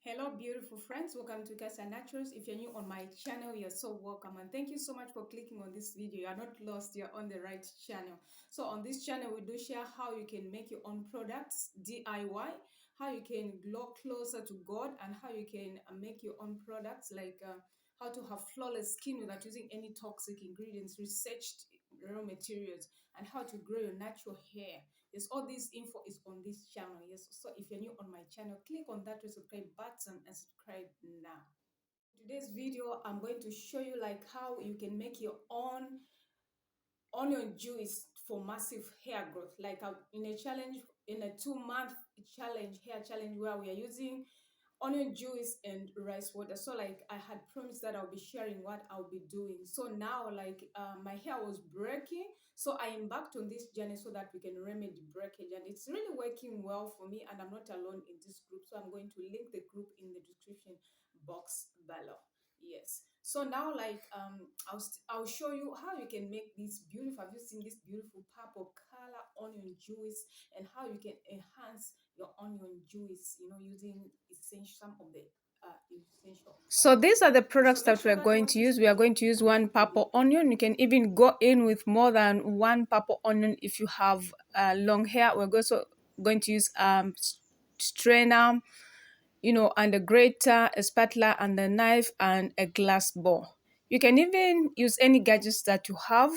Hello, beautiful friends. Welcome to Cassia Naturals. If you're new on my channel, you're so welcome. And thank you so much for clicking on this video. You are not lost, you're on the right channel. So on this channel, we do share how you can make your own products, DIY, how you can grow closer to God, and how you can make your own products like how to have flawless skin without using any toxic ingredients, researched raw materials, and how to grow your natural hair. Yes, all this info is on this channel. Yes, so if you're new on my channel, click on that subscribe button and subscribe now. Today's video, I'm going to show you like how you can make your own onion juice for massive hair growth, like in a challenge, in a 2 month challenge, hair challenge, where we are using onion juice and rice water. So like I had promised that I'll be sharing what I'll be doing. So now like my hair was breaking, so I embarked on this journey so that we can remedy breakage, and it's really working well for me, and I'm not alone in this group. So I'm going to link the group in the description box below. Yes, so now like I'll show you how you can make this beautiful, have you seen this beautiful purple color onion juice, and how you can enhance your onion juice, using essential, some of the essential. So these are the products that we're going to use. We are going to use one purple onion. You can even go in with more than one purple onion if you have long hair. We're also going to use strainer, and a grater, a spatula, and a knife, and a glass bowl. You can even use any gadgets that you have.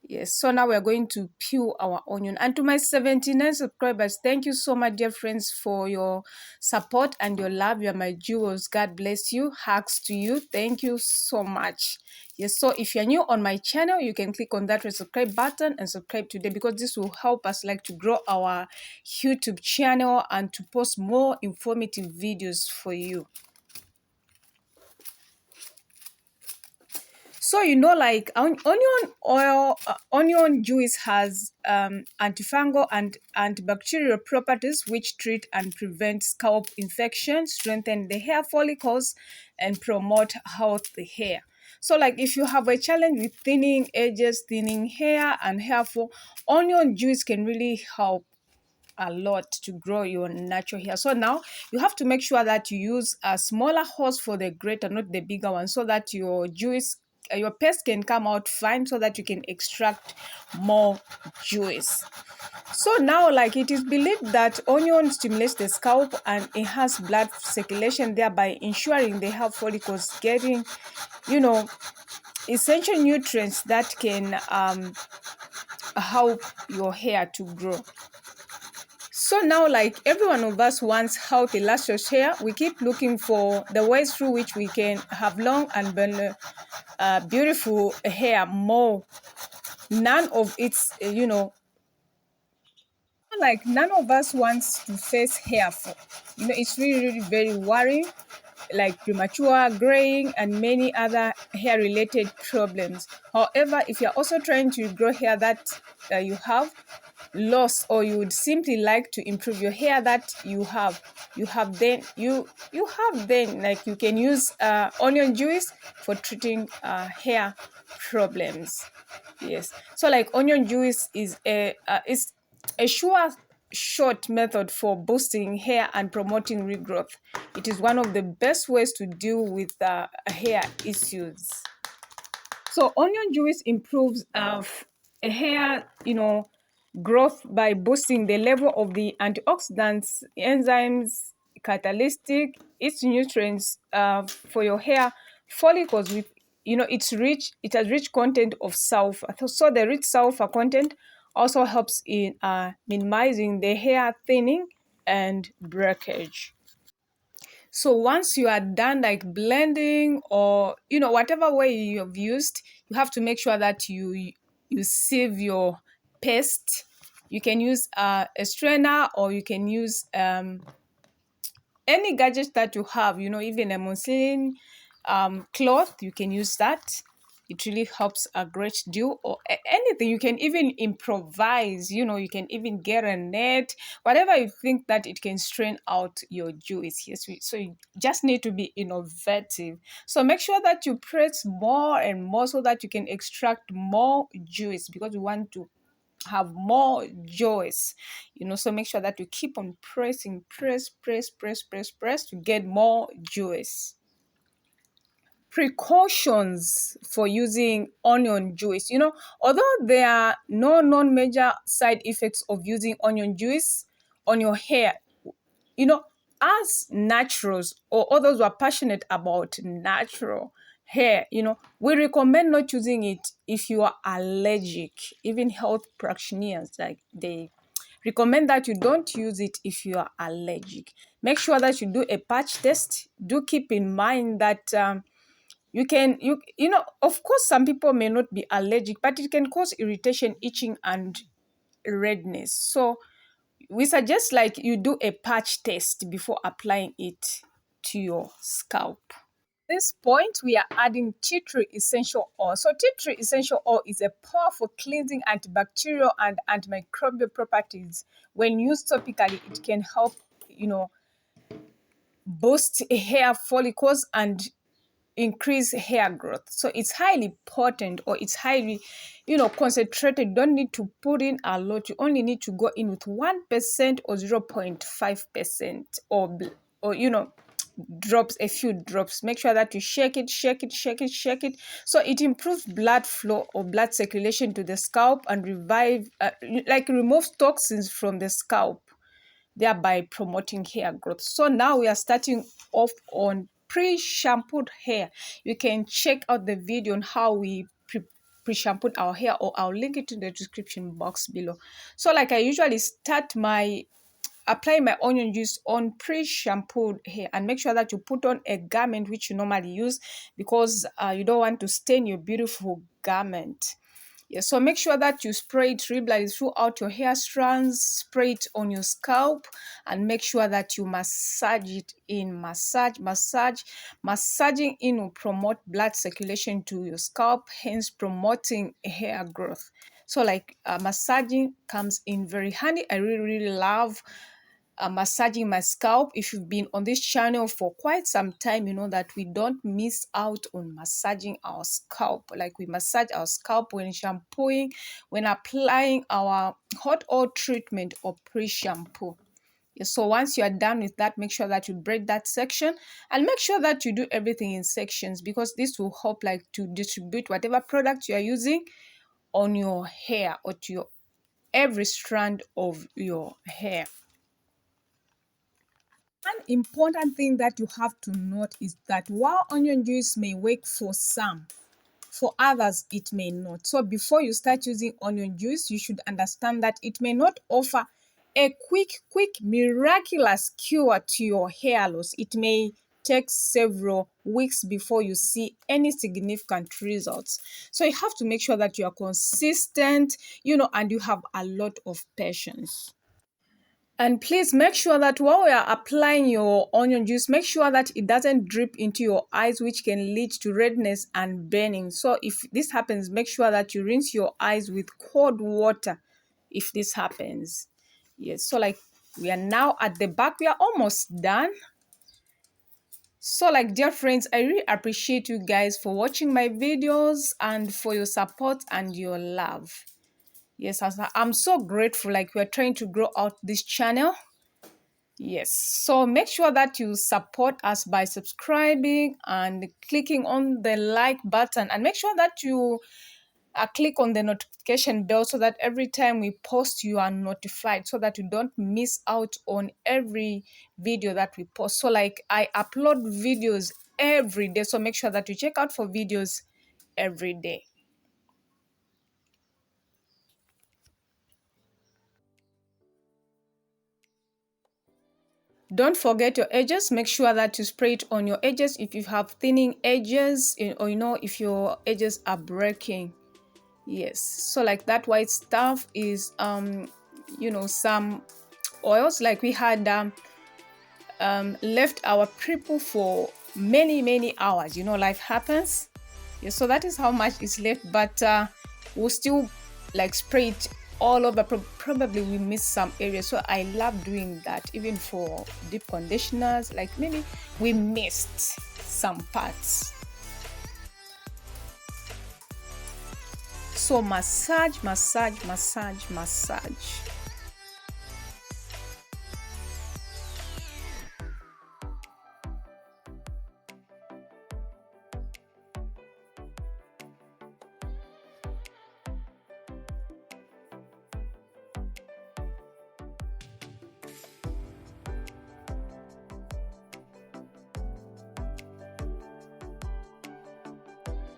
Yes, so now we're going to peel our onion. And to my 79 subscribers, thank you so much, dear friends, for your support and your love. You're my jewels. God bless you. Hugs to you. Thank you so much. Yes, so if you're new on my channel, you can click on that subscribe button and subscribe today, because this will help us like to grow our YouTube channel and to post more informative videos for you. So like onion oil, onion juice has antifungal and antibacterial properties which treat and prevent scalp infections, strengthen the hair follicles, and promote healthy hair. So like if you have a challenge with thinning edges, thinning hair, and hair fall, onion juice can really help a lot to grow your natural hair. So now you have to make sure that you use a smaller hose for the grater, not the bigger one, so that your juice, your paste can come out fine, so that you can extract more juice. So now like it is believed that onion stimulates the scalp and enhance blood circulation, thereby ensuring the hair follicles getting essential nutrients that can help your hair to grow. So now, like every one of us wants healthy, lustrous hair, we keep looking for the ways through which we can have long and beautiful hair more. None of it's, like none of us wants to face hair fall. It's really, really very worrying, like premature graying and many other hair-related problems. However, if you're also trying to grow hair that you have lost, or you would simply like to improve your hair that you have then like you can use onion juice for treating hair problems. Yes, so like onion juice is a short method for boosting hair and promoting regrowth. It is one of the best ways to deal with hair issues. So onion juice improves hair, growth by boosting the level of the antioxidants, enzymes, catalytic, its nutrients for your hair follicles. With it has rich content of sulfur. So the rich sulfur content also helps in minimizing the hair thinning and breakage. So once you are done like blending, or whatever way you have used, you have to make sure that you sieve your paste. You can use a strainer, or you can use any gadget that you have, even a muslin cloth, you can use that. It really helps a great deal. Or anything, you can even improvise, you can even get a net, whatever you think that it can strain out your juice. Yes, so you just need to be innovative. So make sure that you press more and more, so that you can extract more juice, because we want to have more joys, so make sure that you keep on pressing, press to get more joys. Precautions for using onion juice. Although there are no non-major side effects of using onion juice on your hair, as naturals or others who are passionate about natural hair, we recommend not using it if you are allergic. Even health practitioners, like, they recommend that you don't use it if you are allergic. Make sure that you do a patch test. Do keep in mind that of course, some people may not be allergic, but it can cause irritation, itching, and redness. So we suggest, like, you do a patch test before applying it to your scalp. At this point, we are adding tea tree essential oil. So tea tree essential oil is a powerful cleansing antibacterial and antimicrobial properties. When used topically, it can help, boost hair follicles and increase hair growth. So it's highly potent, or it's highly, concentrated. You don't need to put in a lot. You only need to go in with 1% or 0.5%, or drops, a few drops. Make sure that you shake it. So it improves blood flow or blood circulation to the scalp and removes toxins from the scalp, thereby promoting hair growth. So now we are starting off on pre-shampooed hair. You can check out the video on how we pre-shampooed our hair, or I'll link it in the description box below. So, like, I usually apply my onion juice on pre-shampooed hair, and make sure that you put on a garment which you normally use, because you don't want to stain your beautiful garment. Yeah, so make sure that you spray it regularly throughout your hair strands. Spray it on your scalp, and make sure that you massage it in. Massaging in will promote blood circulation to your scalp, hence promoting hair growth. So, like, massaging comes in very handy. I really love massaging my scalp. If you've been on this channel for quite some time, you know that we don't miss out on massaging our scalp. Like, we massage our scalp when shampooing, when applying our hot oil treatment or pre-shampoo. So once you are done with that, make sure that you break that section, and make sure that you do everything in sections, because this will help, like, to distribute whatever product you are using on your hair, or to every strand of your hair. One important thing that you have to note is that while onion juice may work for some, for others it may not. So before you start using onion juice, you should understand that it may not offer a quick miraculous cure to your hair loss. It may take several weeks before you see any significant results. So you have to make sure that you are consistent, and you have a lot of patience. And please make sure that while we are applying your onion juice, make sure that it doesn't drip into your eyes, which can lead to redness and burning. So if this happens, make sure that you rinse your eyes with cold water if this happens. Yes, so, like, we are now at the back. We are almost done. So, like, dear friends, I really appreciate you guys for watching my videos and for your support and your love. Yes, I'm so grateful. Like, we're trying to grow out this channel. Yes, so make sure that you support us by subscribing and clicking on the like button, and make sure that you click on the notification bell, so that every time we post, you are notified, so that you don't miss out on every video that we post. So, like, I upload videos every day, so make sure that you check out for videos every day. Don't forget your edges. Make sure that you spray it on your edges if you have thinning edges, or if your edges are breaking. Yes, so, like, that white stuff is some oils. Like, we had left our pre-poo for many hours. Life happens. Yeah, so that is how much is left, but we'll still, like, spray it all over. Probably we missed some areas, so I love doing that. Even for deep conditioners, like, maybe we missed some parts. So massage, massage, massage, massage.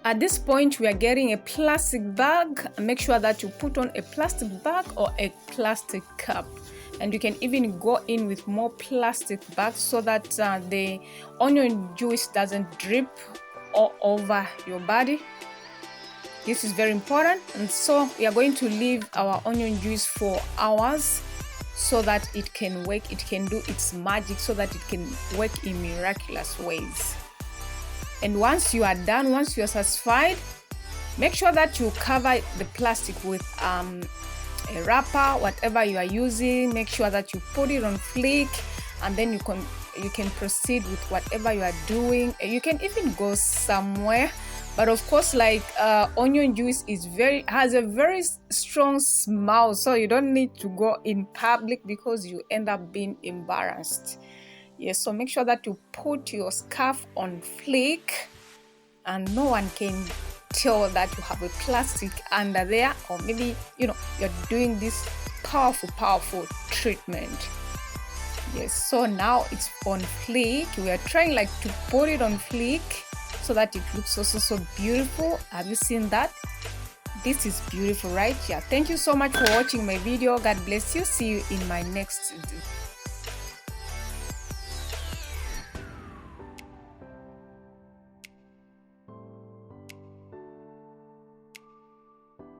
At this point, we are getting a plastic bag. Make sure that you put on a plastic bag or a plastic cup. And you can even go in with more plastic bags so that the onion juice doesn't drip all over your body. This is very important. And so we are going to leave our onion juice for hours so that it can work, it can do its magic, so that it can work in miraculous ways. And once you are done, once you are satisfied, make sure that you cover the plastic with a wrapper, whatever you are using. Make sure that you put it on flick, and then you can proceed with whatever you are doing. You can even go somewhere, but of course, like onion juice has a very strong smell, so you don't need to go in public because you end up being embarrassed. Yes, so make sure that you put your scarf on flick, and no one can tell that you have a plastic under there, or maybe you're doing this powerful treatment. Yes, so now it's on flick. We are trying to put it on flick so that it looks so beautiful. Have you seen that? This is beautiful, right? Yeah, thank you so much for watching my video. God bless you. See you in my next video.